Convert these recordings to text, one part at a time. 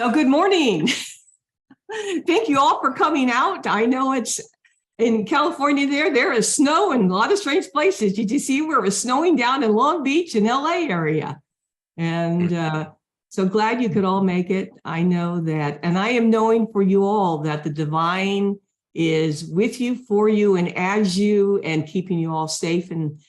So good morning. Thank you all for coming out. I know it's in California there is snow in a lot of strange places. Did you see where it was snowing down in Long Beach and LA area? And so glad you could all make it. I know that, and I am knowing for you all that the divine is with you, for you, and as you, and keeping you all safe and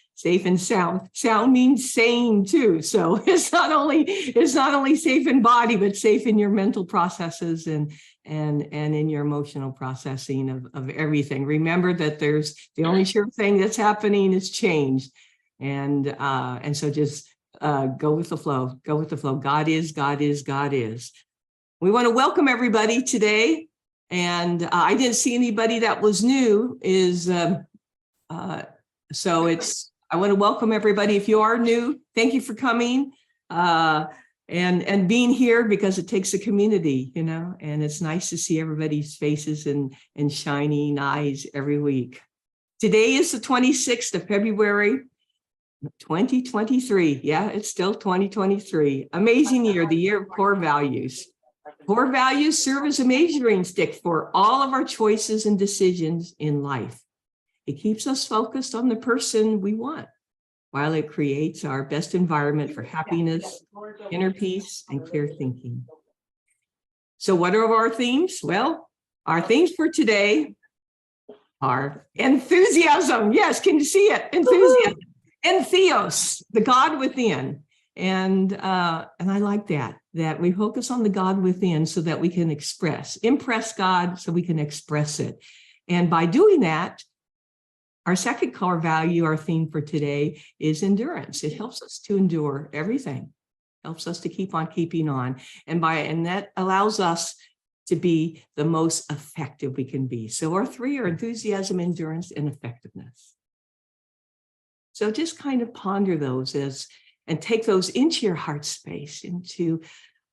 sound. Sound means sane too. So it's not only safe in body, but safe in your mental processes and in your emotional processing of everything. Remember that there's the only sure thing that's happening is change. And so just go with the flow, go with the flow. God is, God is, God is. We want to welcome everybody today. And I didn't see anybody that was new I want to welcome everybody. If you are new, thank you for coming and being here, because it takes a community, and it's nice to see everybody's faces and shining eyes every week. Today is the 26th of February, 2023. Yeah, it's still 2023. Amazing year, the year of core values. Core values serve as a measuring stick for all of our choices and decisions in life. It keeps us focused on the person we want, while it creates our best environment for happiness, inner peace, and clear thinking. So what are our themes? Well, our themes for today are enthusiasm. Yes, can you see it? Enthusiasm. And theos, the God within. And I like that we focus on the God within so that we can impress God so we can express it. And by doing that, our second core value, our theme for today, is endurance. It helps us to endure everything, helps us to keep on keeping on. And that allows us to be the most effective we can be. So our three are enthusiasm, endurance, and effectiveness. So just kind of ponder those and take those into your heart space, into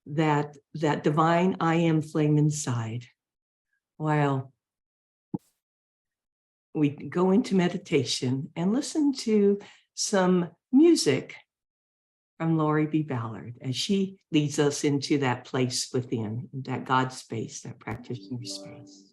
that divine I am flame inside, while we go into meditation and listen to some music from Lori B. Ballard as she leads us into that place within, that God space, that practitioner space.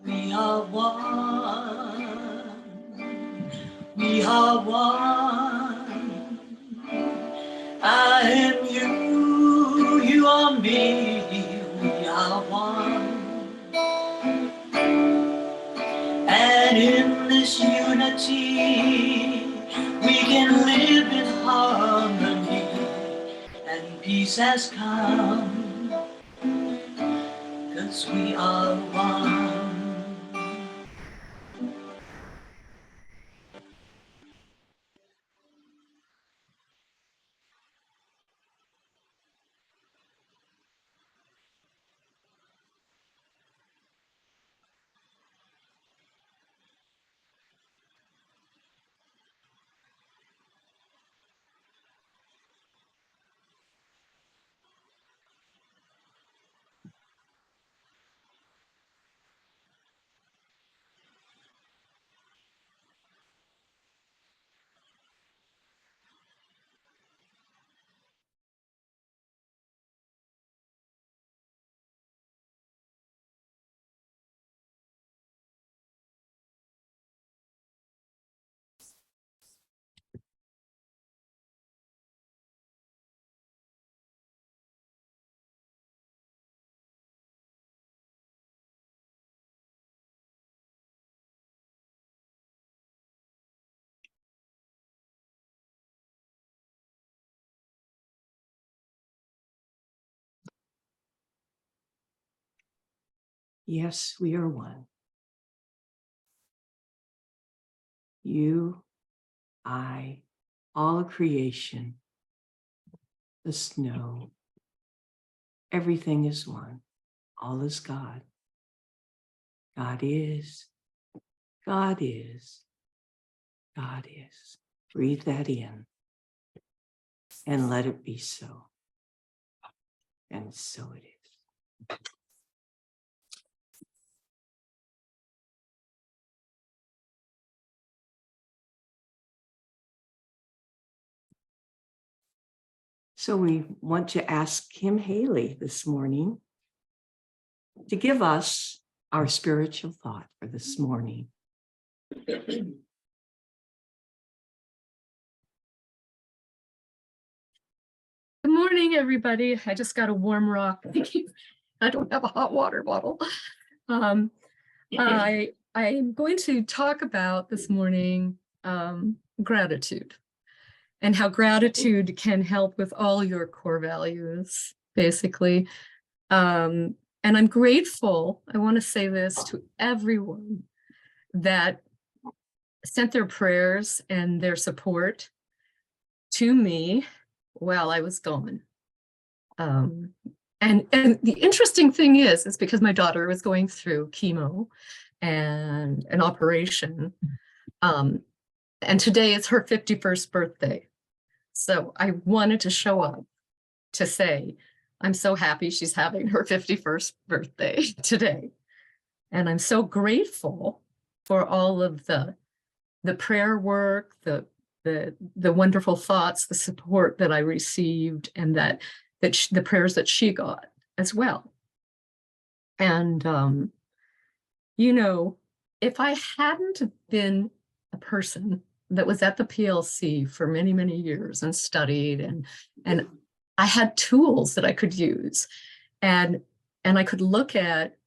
We are one. We are one. I am you, you are me. We are one. And in this unity, we can live in harmony, and peace has come, 'cause we are one. Yes, we are one. You, I, all of creation, the snow, Everything is one. All is God. God is. God is. God is. Breathe that in and let it be so. And so it is. So we want to ask Kim Haley this morning to give us our spiritual thought for this morning. Good morning, everybody. I just got a warm rock. I don't have a hot water bottle. I'm going to talk about this morning gratitude and how gratitude can help with all your core values, basically. And I'm grateful, I want to say this to everyone that sent their prayers and their support to me while I was gone. And the interesting thing is because my daughter was going through chemo and an operation. And today is her 51st birthday. So I wanted to show up to say, I'm so happy she's having her 51st birthday today. And I'm so grateful for all of the prayer work, the wonderful thoughts, the support that I received, and the prayers that she got as well. And, if I hadn't been a person that was at the PLC for many, many years and studied, and I had tools that I could use, and I could look at,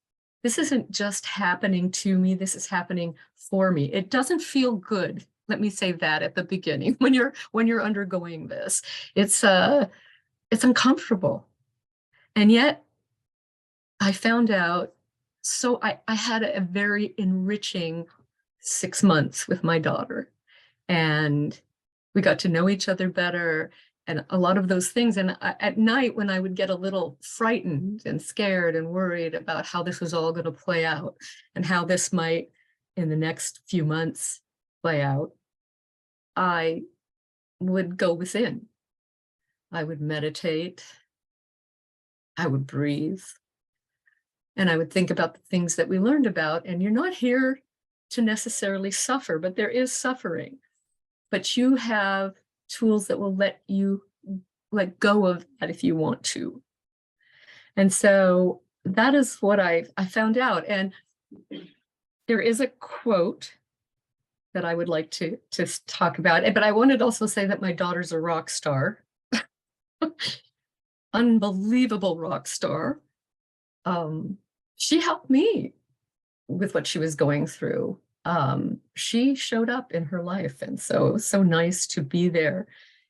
this isn't just happening to me, this is happening for me. It doesn't feel good. Let me say that at the beginning, when you're undergoing this, it's uncomfortable. And yet I found out, so I had a very enriching 6 months with my daughter, and we got to know each other better and a lot of those things. And at night, when I would get a little frightened and scared and worried about how this was all going to play out and how this might in the next few months play out, I would go within. I would meditate, I would breathe, and I would think about the things that we learned about. And you're not here to necessarily suffer, but there is suffering. But you have tools that will let you let go of that if you want to. And so that is what I found out. And there is a quote that I would like to talk about. But I wanted to also say that my daughter's a rock star. Unbelievable rock star. She helped me with what she was going through. She showed up in her life, and so it was so nice to be there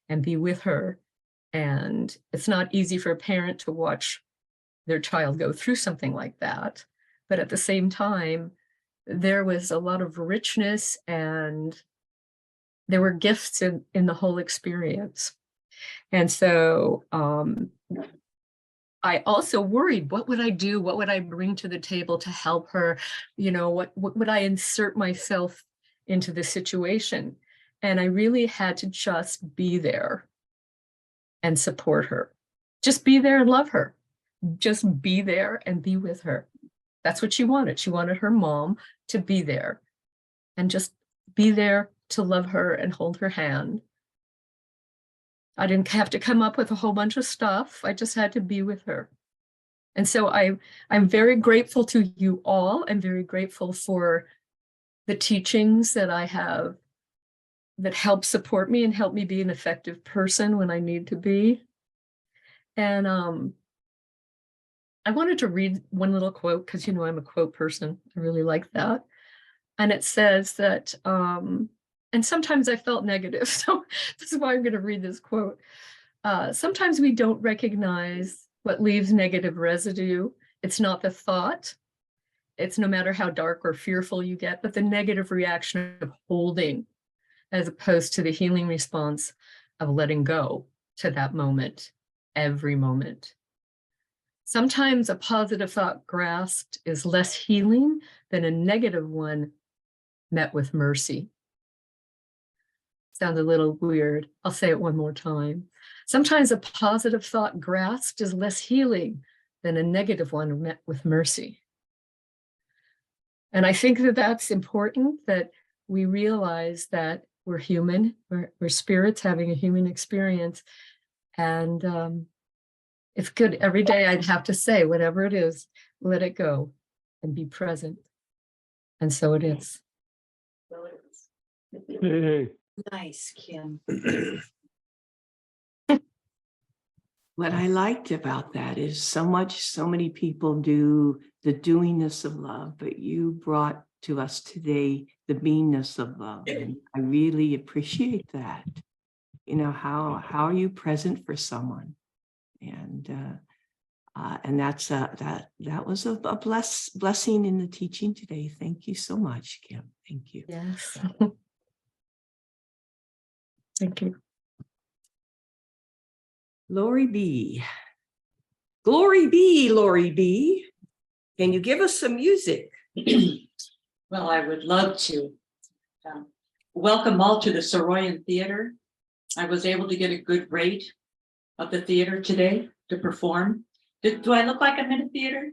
and be with her. And it's not easy for a parent to watch their child go through something like that, but at the same time, there was a lot of richness and there were gifts in the whole experience. And so I also worried, what would I do? What would I bring to the table to help her? What would I insert myself into the situation? And I really had to just be there and support her. Just be there and love her. Just be there and be with her. That's what she wanted. She wanted her mom to be there and just be there to love her and hold her hand. I didn't have to come up with a whole bunch of stuff. I just had to be with her. And so I'm very grateful to you all. I'm very grateful for the teachings that I have that help support me and help me be an effective person when I need to be. And I wanted to read one little quote because, I'm a quote person. I really like that. And it says that, and sometimes I felt negative. So this is why I'm going to read this quote. Sometimes we don't recognize what leaves negative residue. It's not the thought. It's no matter how dark or fearful you get, but the negative reaction of holding, as opposed to the healing response of letting go to that moment, every moment. Sometimes a positive thought grasped is less healing than a negative one met with mercy. Sounds a little weird. I'll say it one more time. Sometimes a positive thought grasped is less healing than a negative one met with mercy. And I think that that's important, that we realize that we're human, we're spirits having a human experience. And it's good every day. I'd have to say, whatever it is, let it go and be present. And so it is. Hey, Nice, Kim. What I liked about that is so many people do the doingness of love, but you brought to us today the beingness of love. And I really appreciate that. You know, how are you present for someone? And that's that was a blessing in the teaching today. Thank you so much, Kim. Thank you. Yes. Thank you. Lori B. Glory be, Lori B. Can you give us some music? Well, I would love to. Welcome all to the Soroyan Theater. I was able to get a good rate of the theater today to perform. Do I look like I'm in a theater?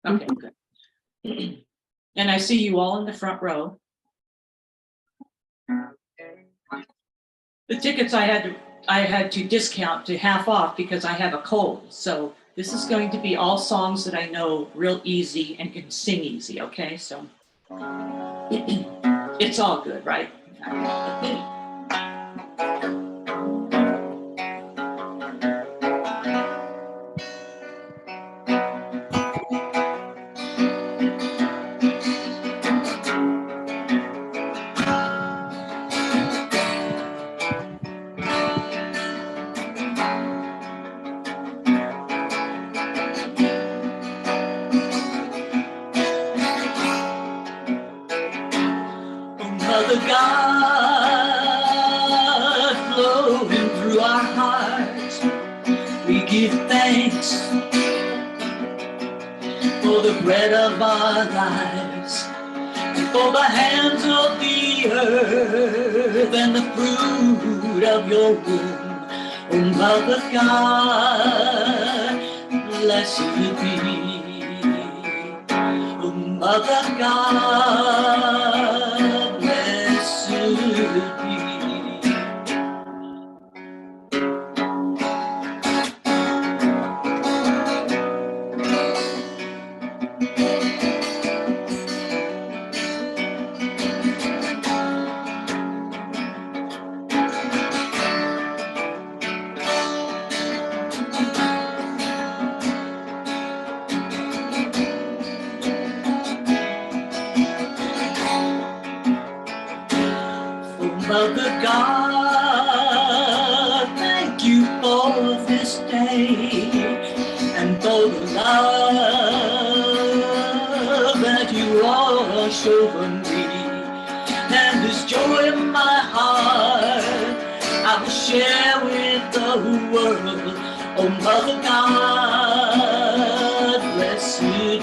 Okay, good. And I see you all in the front row. The tickets I had to discount to half off because I have a cold. So this is going to be all songs that I know real easy and can sing easy, okay? So it's all good, right? Mother God, flowing through our hearts, we give thanks for the bread of our lives, and for the hands of the earth and the fruit of your womb. Oh, Mother God, blessed be. Oh, Mother God, blessed be. Mother God, thank you for this day and for the love that you all show me, and this joy in my heart I will share with the world. Oh, Mother God, blessed be.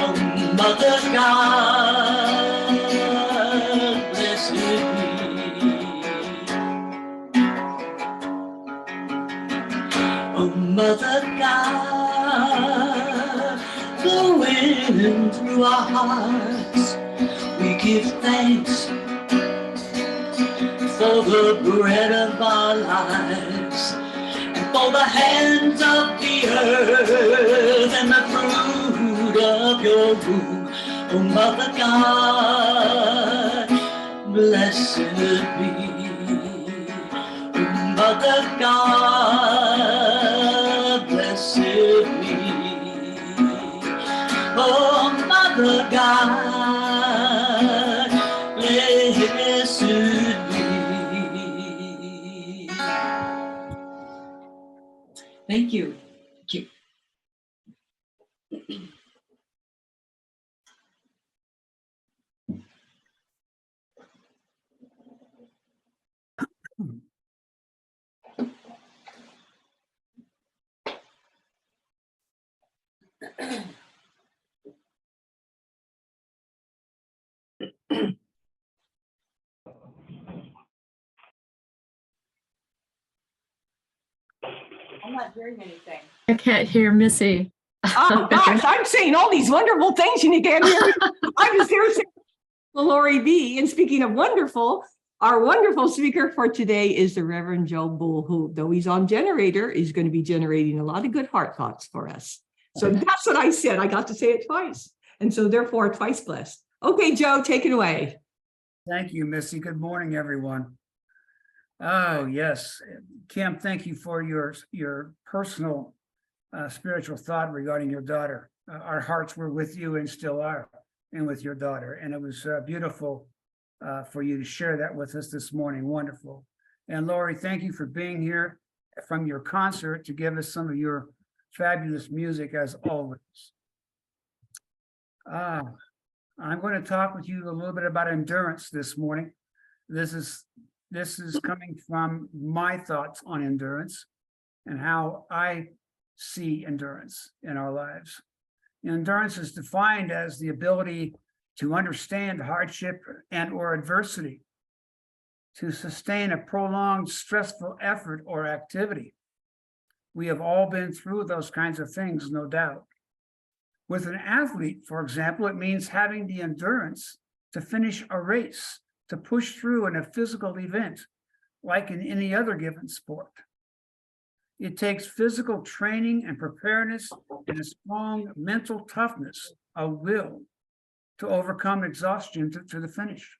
Oh, Mother God, blessed be. Oh, Mother God, flowing through our hearts, we give thanks for the bread of our lives, and for the hands of the earth and the fruit of your womb. Oh, Mother God, blessed be. Oh, Mother God, blessed be. Oh, Mother God, blessed be. Thank you. Thank you. I'm not hearing anything. I can't hear Missy. Oh, gosh, I'm saying all these wonderful things and you can't hear me. I was here saying, Lori B. And speaking of wonderful, our wonderful speaker for today is the Reverend Joe Bull, who, though he's on generator, is going to be generating a lot of good heart thoughts for us. So that's what I said. I got to say it twice. And so therefore, twice blessed. Okay, Joe, take it away. Thank you, Missy. Good morning, everyone. Oh, yes. Kim, thank you for your personal spiritual thought regarding your daughter. Our hearts were with you and still are, and with your daughter. And it was beautiful for you to share that with us this morning. Wonderful. And Lori, thank you for being here from your concert to give us some of your fabulous music as always. I'm going to talk with you a little bit about endurance this morning. This is coming from my thoughts on endurance and how I see endurance in our lives. Endurance is defined as the ability to understand hardship and or adversity, to sustain a prolonged stressful effort or activity. We have all been through those kinds of things, no doubt. With an athlete, for example, it means having the endurance to finish a race, to push through in a physical event, like in any other given sport. It takes physical training and preparedness and a strong mental toughness, a will, to overcome exhaustion to the finish.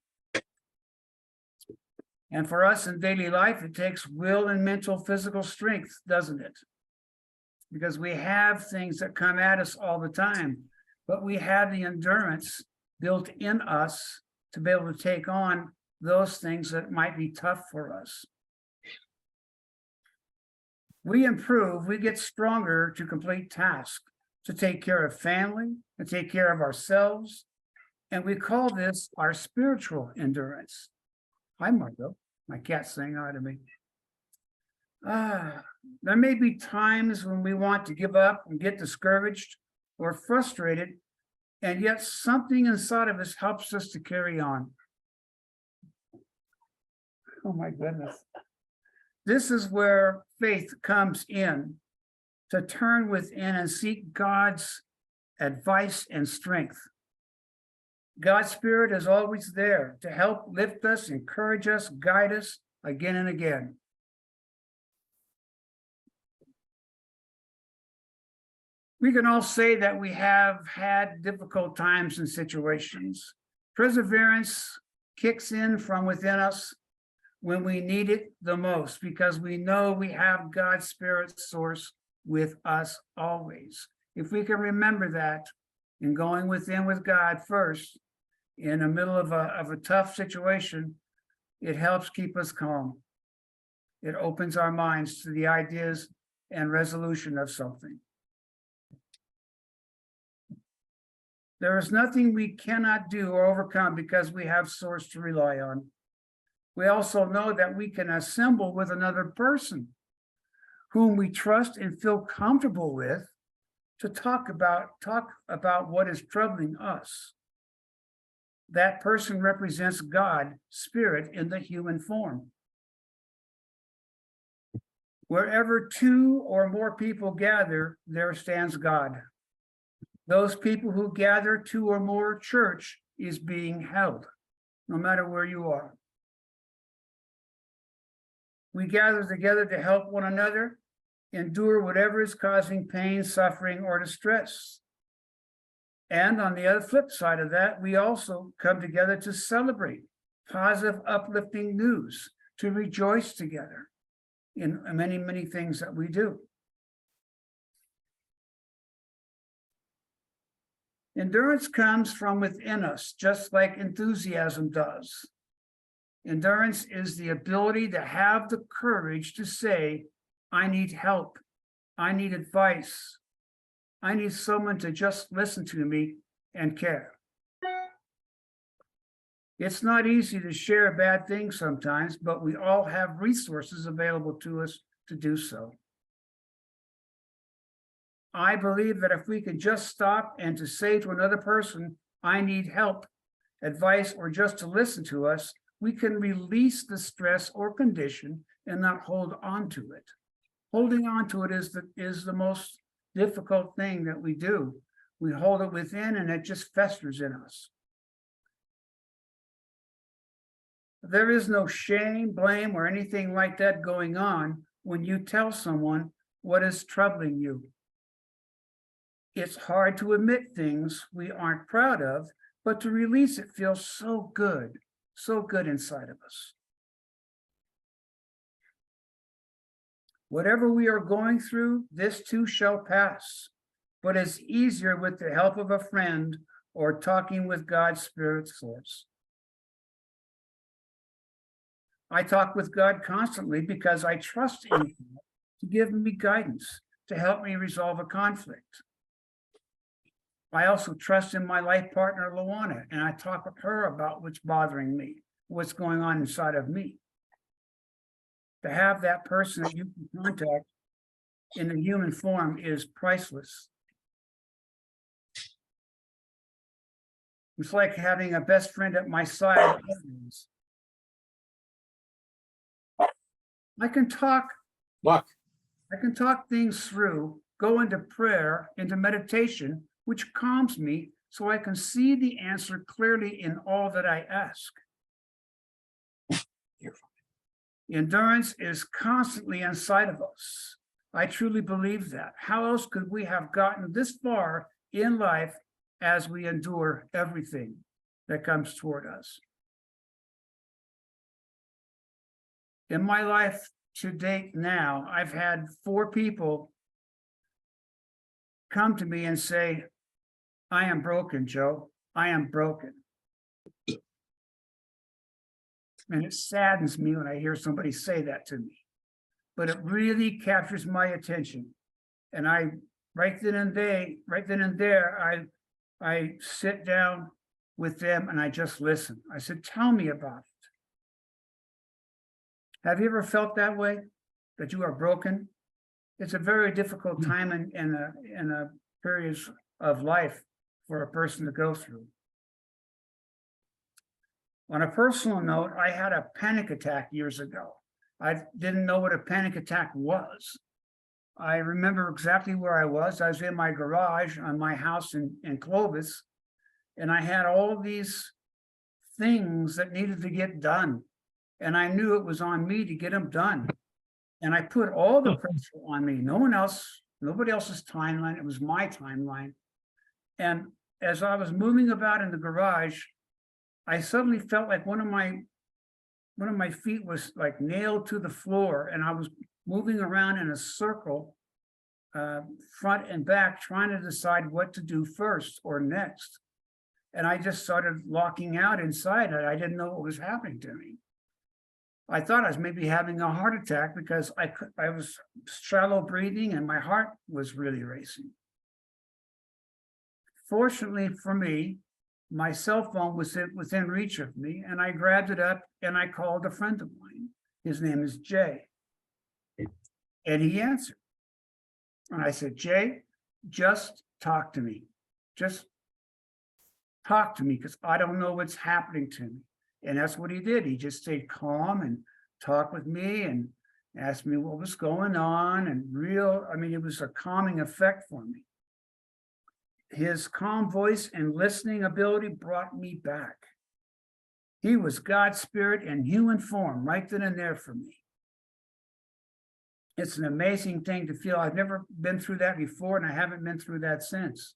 And for us in daily life, it takes will and mental physical strength, doesn't it? Because we have things that come at us all the time, but we have the endurance built in us to be able to take on those things that might be tough for us. We improve, we get stronger to complete tasks, to take care of family, to take care of ourselves, and we call this our spiritual endurance. Hi, Margot. My cat's saying hi to me. There may be times when we want to give up and get discouraged or frustrated, and yet something inside of us helps us to carry on. Oh my goodness. This is where faith comes in, to turn within and seek God's advice and strength. God's Spirit is always there to help lift us, encourage us, guide us again and again. We can all say that we have had difficult times and situations. Perseverance kicks in from within us when we need it the most, because we know we have God's Spirit source with us always. If we can remember that in going within with God first, in the middle of a tough situation, it helps keep us calm. It opens our minds to the ideas and resolution of something. There is nothing we cannot do or overcome because we have source to rely on. We also know that we can assemble with another person whom we trust and feel comfortable with to talk about what is troubling us. That person represents God, Spirit in the human form. Wherever two or more people gather, there stands God. Those people who gather, two or more, church is being held, no matter where you are. We gather together to help one another endure whatever is causing pain, suffering, or distress. And on the other flip side of that, we also come together to celebrate positive, uplifting news, to rejoice together in many, many things that we do. Endurance comes from within us, just like enthusiasm does. Endurance is the ability to have the courage to say, I need help, I need advice, I need someone to just listen to me and care. It's not easy to share bad things sometimes, but we all have resources available to us to do so. I believe that if we could just stop and to say to another person, I need help, advice, or just to listen to us, we can release the stress or condition and not hold on to it. Holding on to it is the most difficult thing that we do. We hold it within and it just festers in us. There is no shame, blame, or anything like that going on when you tell someone what is troubling you. It's hard to admit things we aren't proud of, but to release it feels so good inside of us. Whatever we are going through, this too shall pass, but it's easier with the help of a friend or talking with God's Spirit source. I talk with God constantly because I trust in Him to give me guidance, to help me resolve a conflict. I also trust in my life partner, Luana, and I talk with her about what's bothering me, what's going on inside of me. To have that person that you can contact in a human form is priceless. It's like having a best friend at my side. I can talk things through, go into prayer, into meditation, which calms me so I can see the answer clearly in all that I ask. Endurance is constantly inside of us. I truly believe that. How else could we have gotten this far in life as we endure everything that comes toward us? In my life to date now, I've had 4 people come to me and say, I am broken, Joe. I am broken. And it saddens me when I hear somebody say that to me. But it really captures my attention. And I, right then and there, I sit down with them and I just listen. I said, tell me about it. Have you ever felt that way? That you are broken? It's a very difficult time in a period of life for a person to go through. On a personal note, I had a panic attack years ago. I didn't know what a panic attack was. I remember exactly where I was. I was in my garage on my house in Clovis, and I had all these things that needed to get done. And I knew it was on me to get them done. And I put all the pressure on me. Nobody else's timeline. It was my timeline. And as I was moving about in the garage, I suddenly felt like one of my feet was like nailed to the floor, and I was moving around in a circle, front and back, trying to decide what to do first or next. And I just started locking out inside it. I didn't know what was happening to me. I thought I was maybe having a heart attack because I was shallow breathing and my heart was really racing. Fortunately for me, my cell phone was within reach of me, and I grabbed it up and I called a friend of mine. His name is Jay. And he answered. And I said, Jay, just talk to me. Just talk to me because I don't know what's happening to me. And that's what he did. He just stayed calm and talked with me and asked me what was going on. And it was a calming effect for me. His calm voice and listening ability brought me back. He was God's spirit in human form right then and there for me. It's an amazing thing to feel. I've never been through that before, and I haven't been through that since.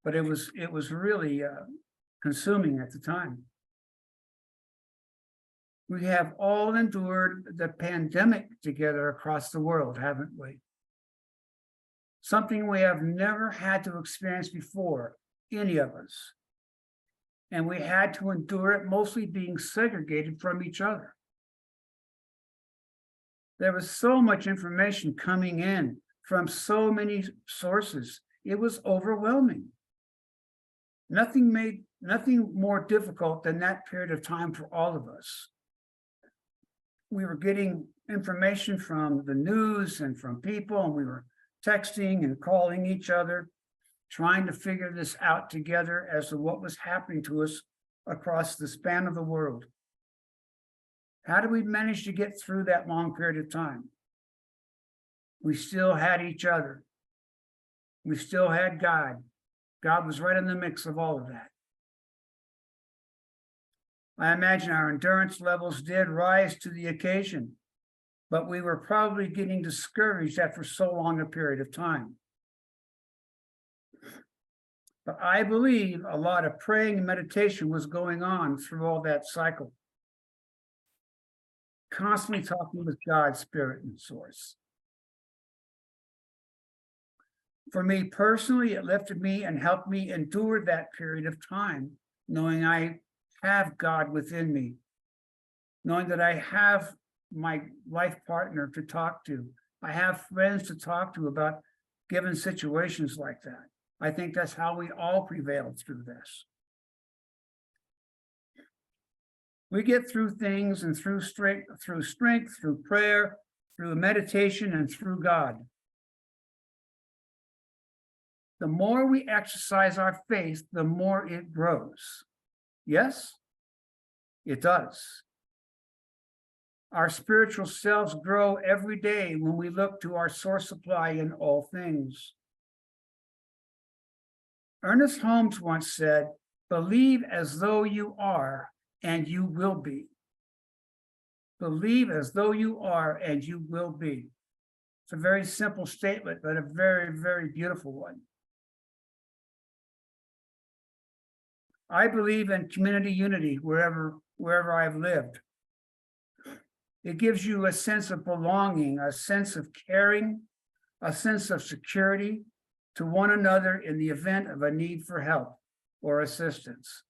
But it was really consuming at the time. We have all endured the pandemic together across the world, haven't we? Something we have never had to experience before, any of us. And we had to endure it, mostly being segregated from each other. There was so much information coming in from so many sources. It was overwhelming. Nothing more difficult than that period of time for all of us. We were getting information from the news and from people, and we were texting and calling each other, trying to figure this out together as to what was happening to us across the span of the world. How did we manage to get through that long period of time? We still had each other. We still had God. God was right in the mix of all of that. I imagine our endurance levels did rise to the occasion, but we were probably getting discouraged after so long a period of time. But I believe a lot of praying and meditation was going on through all that cycle. Constantly talking with God's Spirit and Source. For me personally, it lifted me and helped me endure that period of time, knowing I have God within me, knowing that I have my life partner to talk to. I have friends to talk to about given situations like that. I think that's how we all prevailed through this. We get through things and through strength, through prayer, through meditation, and through God. The more we exercise our faith, the more it grows. Yes, it does. Our spiritual selves grow every day when we look to our source supply in all things. Ernest Holmes once said, "Believe as though you are, and you will be." Believe as though you are, and you will be. It's a very simple statement, but a very, very beautiful one. I believe in community unity wherever I've lived. It gives you a sense of belonging, a sense of caring, a sense of security to one another in the event of a need for help or assistance.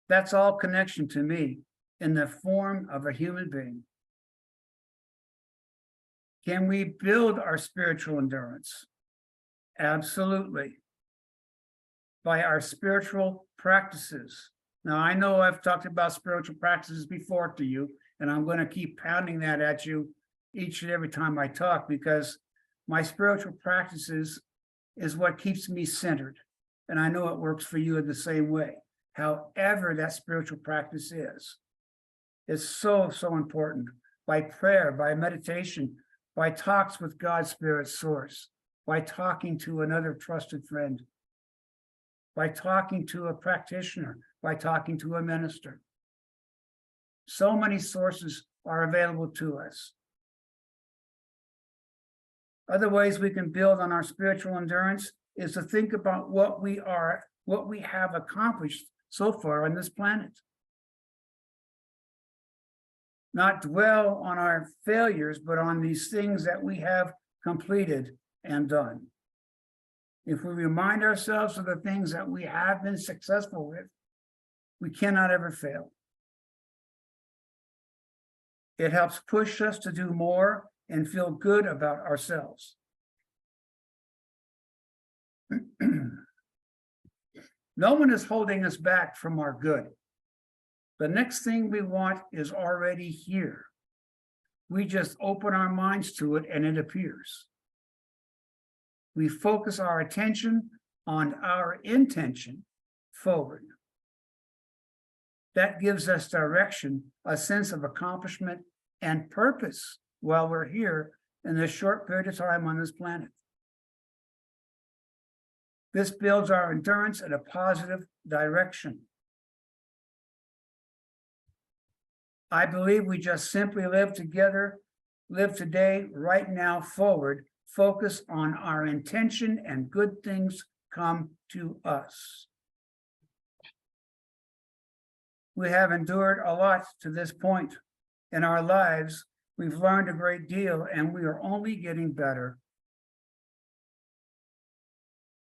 That's all connection to me in the form of a human being. Can we build our spiritual endurance? Absolutely. By our spiritual practices. Now, I know I've talked about spiritual practices before to you, and I'm going to keep pounding that at you each and every time I talk, because my spiritual practices is what keeps me centered. And I know it works for you in the same way. However, that spiritual practice is. It's so, so important. By prayer, by meditation, by talks with God's Spirit Source, by talking to another trusted friend, by talking to a practitioner, by talking to a minister. So many sources are available to us. Other ways we can build on our spiritual endurance is to think about what we are, what we have accomplished so far on this planet. Not dwell on our failures, but on these things that we have completed and done. If we remind ourselves of the things that we have been successful with, we cannot ever fail. It helps push us to do more and feel good about ourselves. No one is holding us back from our good. The next thing we want is already here. We just open our minds to it and it appears. We focus our attention on our intention forward. That gives us direction, a sense of accomplishment and purpose while we're here in this short period of time on this planet. This builds our endurance in a positive direction. I believe we just simply live together, live today, right now, forward, focus on our intention, and good things come to us. We have endured a lot to this point in our lives. We've learned a great deal, and we are only getting better.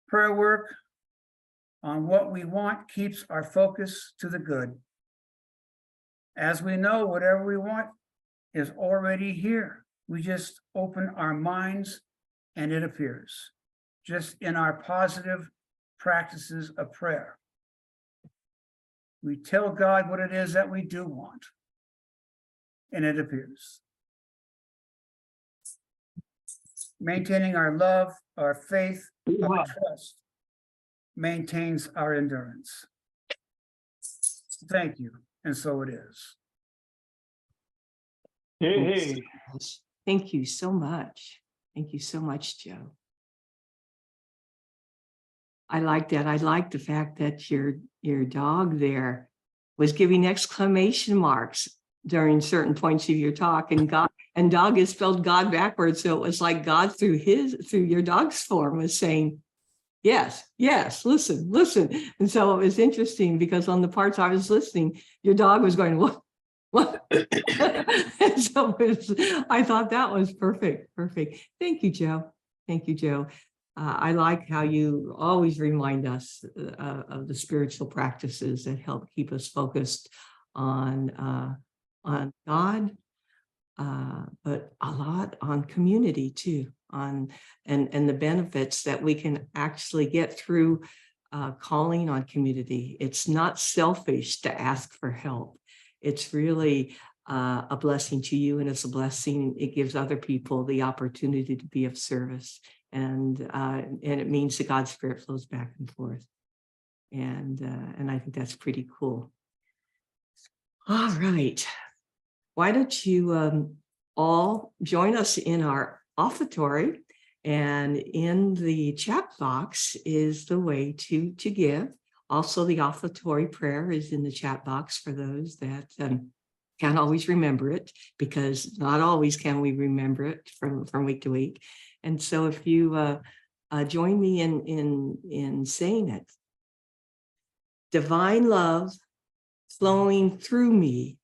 Prayer work on what we want keeps our focus to the good. As we know, whatever we want is already here. We just open our minds and it appears, just in our positive practices of prayer. We tell God what it is that we do want, and it appears. Maintaining our love, our faith, our trust maintains our endurance. Thank you, and so it is. Hey, Thank you so much. Thank you so much, Joe. I like that. I like the fact that your dog there was giving exclamation marks during certain points of your talk, and dog is spelled God backwards. So it was like God through your dog's form was saying, yes, yes, listen, listen. And so it was interesting because on the parts I was listening, your dog was going, what? And so I thought that was perfect. Perfect. Thank you, Joe. Thank you, Joe. I like how you always remind us of the spiritual practices that help keep us focused on God, but a lot on community too, and the benefits that we can actually get through calling on community. It's not selfish to ask for help. It's really a blessing to you, and it's a blessing. It gives other people the opportunity to be of service. And it means that God's Spirit flows back and forth. And I think that's pretty cool. All right. Why don't you all join us in our offertory, and in the chat box is the way to give. Also, the offertory prayer is in the chat box for those that can't always remember it, because not always can we remember it from week to week. And so if you join me in saying it, divine love flowing through me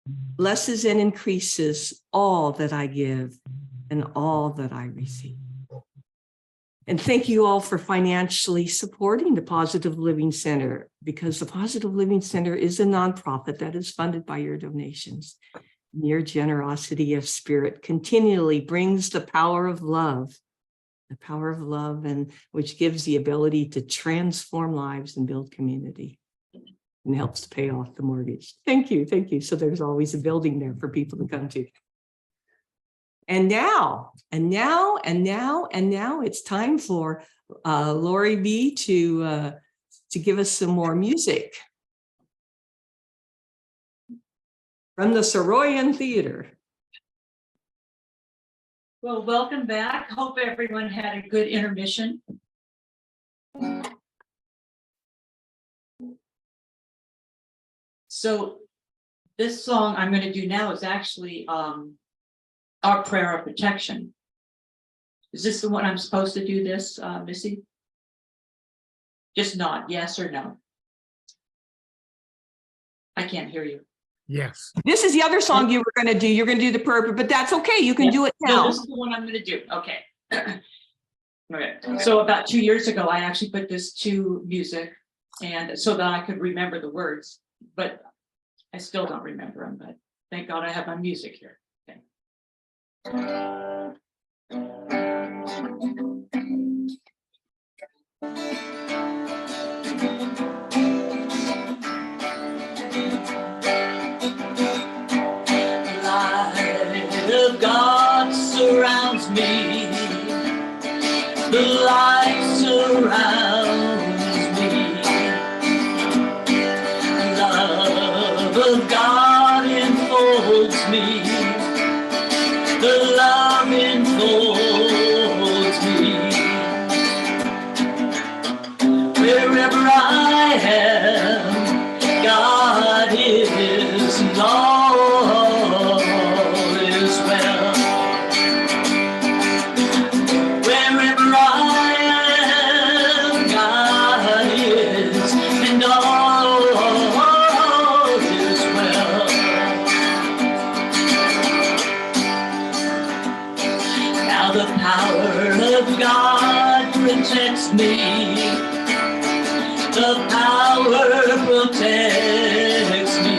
blesses and increases all that I give and all that I receive. And thank you all for financially supporting the Positive Living Center, because the Positive Living Center is a nonprofit that is funded by your donations. Your generosity of spirit continually brings the power of love, and which gives the ability to transform lives and build community, and helps to pay off the mortgage. Thank you, thank you. So there's always a building there for people to come to. And now it's time for Lori B to give us some more music from the Soroyan Theater. Well, welcome back. Hope everyone had a good intermission. So this song I'm going to do now is actually our prayer of protection. Is this the one I'm supposed to do this, Missy? Just nod, yes or no. I can't hear you. Yes. This is the other song you were going to do. You're going to do the prayer, but that's okay. You can do it No, now. this is the one I'm going to do. Okay. Okay. So about 2 years ago, I actually put this to music, and so that I could remember the words, but I still don't remember them. But thank God I have my music here. Okay. The God surrounds me. The light surrounds me. Love of God enfolds me. The love enfolds me. Wherever I am, God is, and all is well. Wherever I am, God is, and all is well. Now the power of God protects me. The power protects me.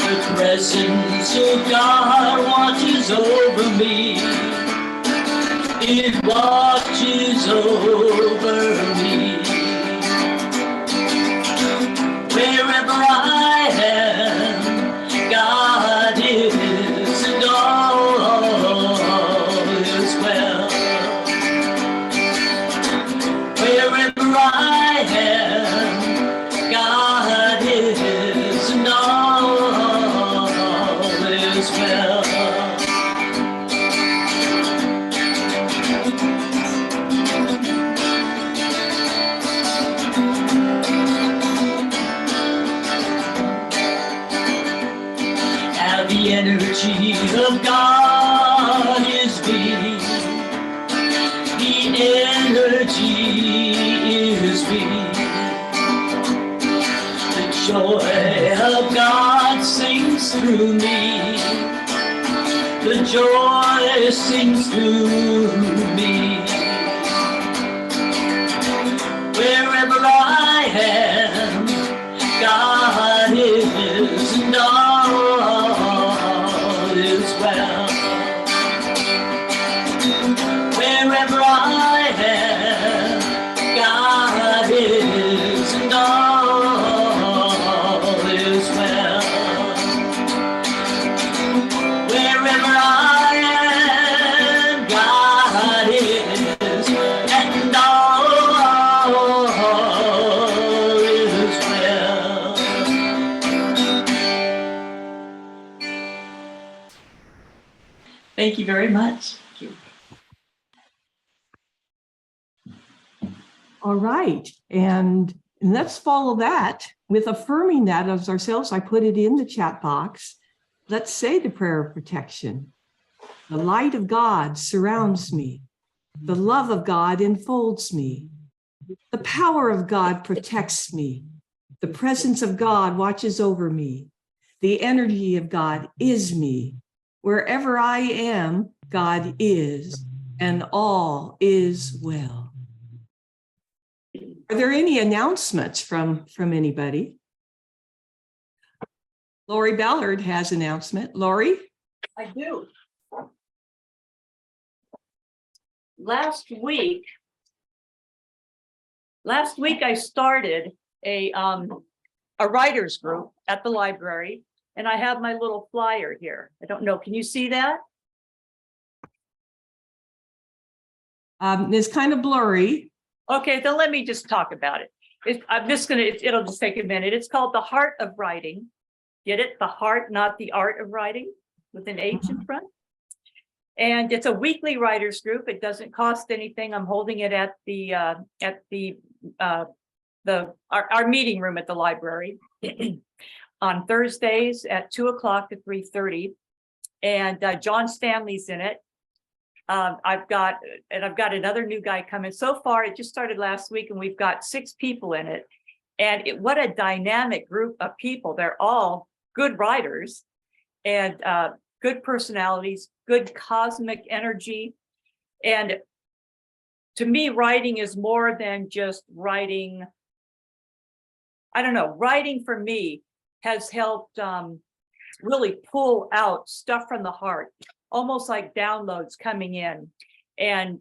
The presence of God watches over me. It watches over me. Wherever I am, God is, and all is well. Wherever I am, God is, and all is well. The energy of God is me. The energy is me. The joy of God sings through me. The joy sings through me. Wherever I am, God is, and all is well. Wherever I am, God is, and all is well. Wherever I am, God is, and all is well. Thank you very much. Thank you. All right, and let's follow that with affirming that as ourselves. I put it in the chat box. Let's say the prayer of protection. The light of God surrounds me. The love of God enfolds me. The power of God protects me. The presence of God watches over me. The energy of God is me. Wherever I am, God is, and all is well. Are there any announcements from anybody? Lori Ballard has an announcement. Lori? I do. Last week I started a writers group at the library, and I have my little flyer here. I don't know, can you see that? It's kind of blurry. Okay, then let me just talk about it. It'll just take a minute. It's called The Heart of Writing. Get it? The heart, not the art of writing, with an H in front. And it's a weekly writers group. It doesn't cost anything. I'm holding it at our meeting room at the library on Thursdays at 2 o'clock to 3:30. And John Stanley's in it. I've got another new guy coming. So far, it just started last week, and we've got 6 people in it. And what a dynamic group of people. They're all good writers and good personalities, good cosmic energy. And to me, writing is more than just writing. I don't know, writing for me has helped really pull out stuff from the heart, almost like downloads coming in. And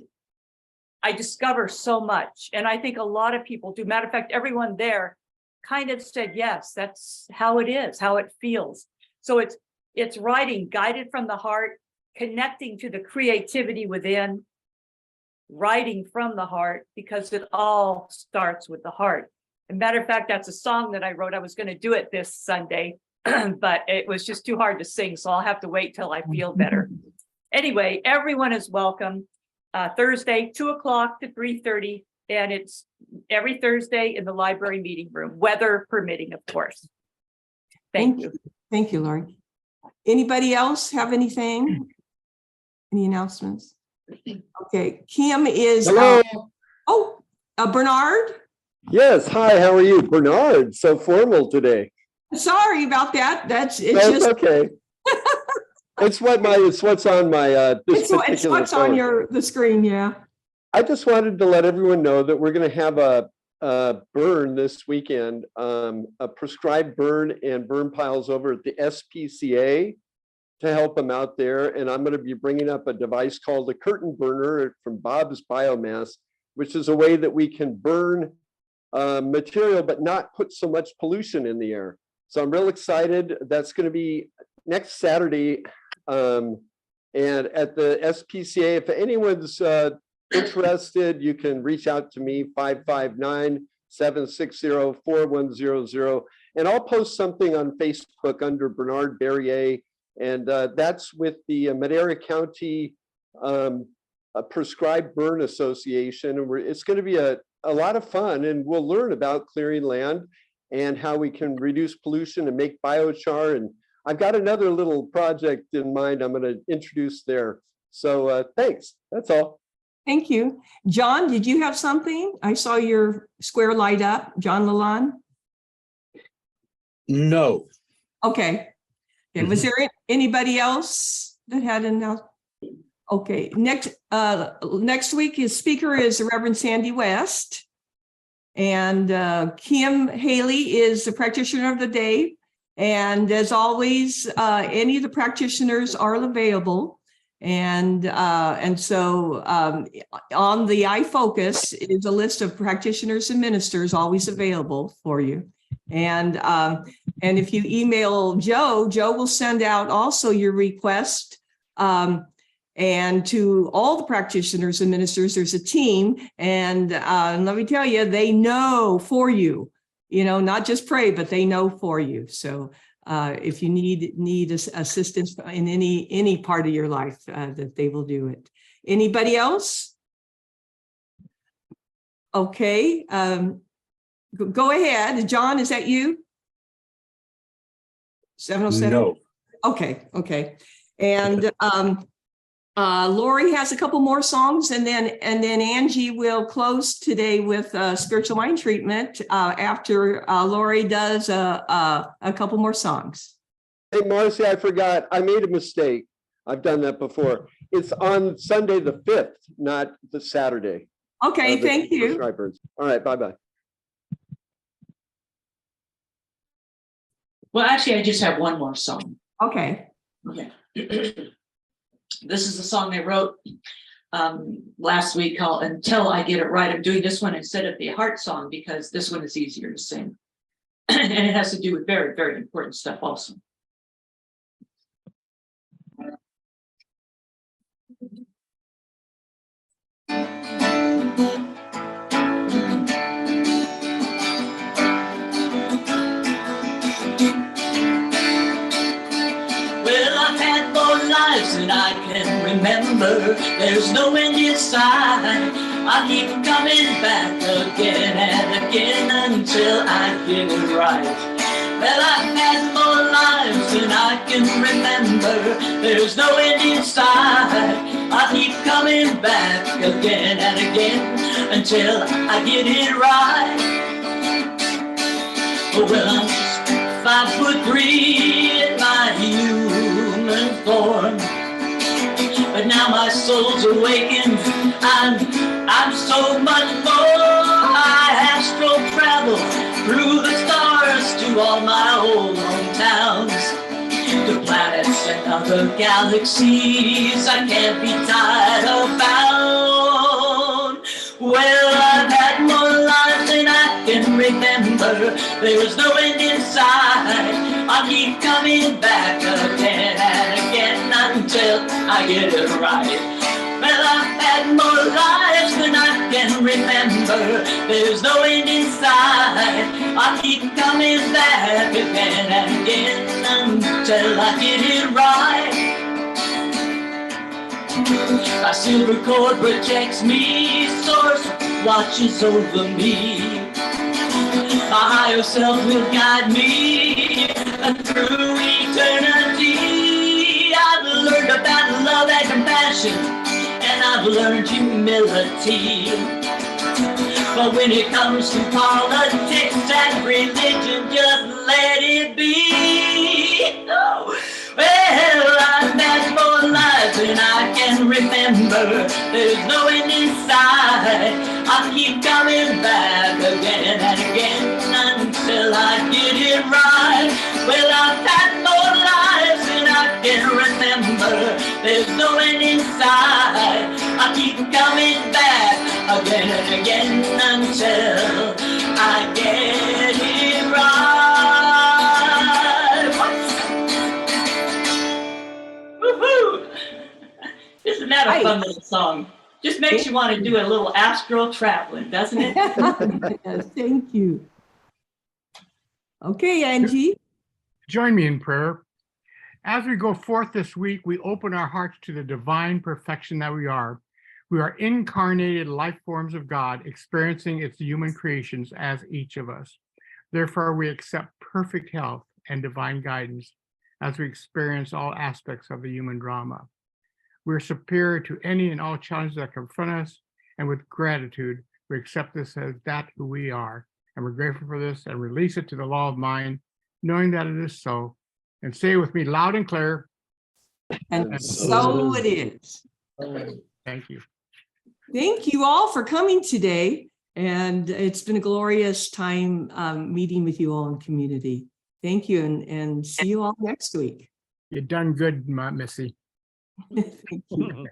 I discover so much. And I think a lot of people do. Matter of fact, everyone there kind of said, yes, that's how it is, how it feels. So it's writing guided from the heart, connecting to the creativity within, writing from the heart, because it all starts with the heart. As a matter of fact, that's a song that I wrote. I was going to do it this Sunday, but it was just too hard to sing. So I'll have to wait till I feel better. Anyway, everyone is welcome. Thursday, 2 o'clock to 3:30. And it's every Thursday in the library meeting room, weather permitting, of course. Thank you. Thank you, Lori. Anybody else have anything? Any announcements? Okay, Kim is. Hello. Bernard? Yes. Hi, how are you? Bernard, so formal today. Sorry about that. That's okay. It's what's on my this particular it's what's phone. on the screen, yeah. I just wanted to let everyone know that we're going to have a burn this weekend, a prescribed burn and burn piles over at the SPCA to help them out there. And I'm going to be bringing up a device called a curtain burner from Bob's Biomass, which is a way that we can burn material but not put so much pollution in the air. So I'm real excited. That's going to be next Saturday. And at the SPCA, if anyone's interested, you can reach out to me, 559-760-4100. And I'll post something on Facebook under Bernard Berrier. And that's with the Madera County Prescribed Burn Association. And it's going to be a lot of fun, and we'll learn about clearing land and how we can reduce pollution and make biochar. And I've got another little project in mind I'm going to introduce there. So thanks. That's all. Thank you. John, did you have something? I saw your square light up. John Lalonde? No. Okay. Okay. Was there anybody else that had an? Okay. Next week, his speaker is Reverend Sandy West. And Kim Haley is the practitioner of the day. And as always, any of the practitioners are available. And so on the iFocus is a list of practitioners and ministers always available for you. And if you email Joe, Joe will send out also your request. And to all the practitioners and ministers, there's a team. And let me tell you, they know for you, not just pray, but they know for you. So if you need assistance in any part of your life, that they will do it. Anybody else? Okay. Go ahead. John, is that you? 707? No. Okay. And Lori has a couple more songs, and then Angie will close today with spiritual mind treatment after Lori does a couple more songs. Hey, Marcy, I forgot. I made a mistake. I've done that before. It's on Sunday the 5th, not the Saturday. Okay, thank you. Prescribers. All right, bye-bye. Well, actually, I just have one more song. Okay. Okay. This is a song I wrote last week called Until I Get It Right. I'm doing this one instead of the heart song because this one is easier to sing. And it has to do with very, very important stuff also. And I can remember there's no end in sight. I keep coming back again and again until I get it right. Well, I've had more lives than I can remember. There's no end in sight. I keep coming back again and again until I get it right. Well, I'm just 5'3" in my human form. But now my soul's awakened, I'm so much more. I astral travel through the stars to all my old hometowns, to planets and other galaxies I can't be tied or bound. Well, I've had more lives than I can remember. There's no end in sight. I keep coming back again and again until I get it right. Well, I've had more lives than I can remember. There's no end in sight. I keep coming back again and again until I get it right. My silver cord protects me, source watches over me. My higher self will guide me through eternity. I've learned about love and compassion, and I've learned humility. But when it comes to politics and religion, just let it be. Oh. Well, I've had more lives than I can remember. There's no end in sight. I keep coming back again and again until I get it right. Well, I've had more lives than I can remember. There's no end in sight. I keep coming back again and again until I get it right. Isn't that a fun little song? Just makes you want to do a little astral traveling, doesn't it? Yes, thank you. Okay, Angie. Join me in prayer. As we go forth this week, we open our hearts to the divine perfection that we are. We are incarnated life forms of God, experiencing its human creations as each of us. Therefore, we accept perfect health and divine guidance. as we experience all aspects of the human drama. We're superior to any and all challenges that confront us, and with gratitude, we accept this as that who we are, and we're grateful for this and release it to the law of mind, knowing that it is so. And say it with me loud and clear. And so it is. Thank you. Thank you all for coming today. And it's been a glorious time meeting with you all in community. Thank you, and see you all next week. You've done good, Missy. Thank you.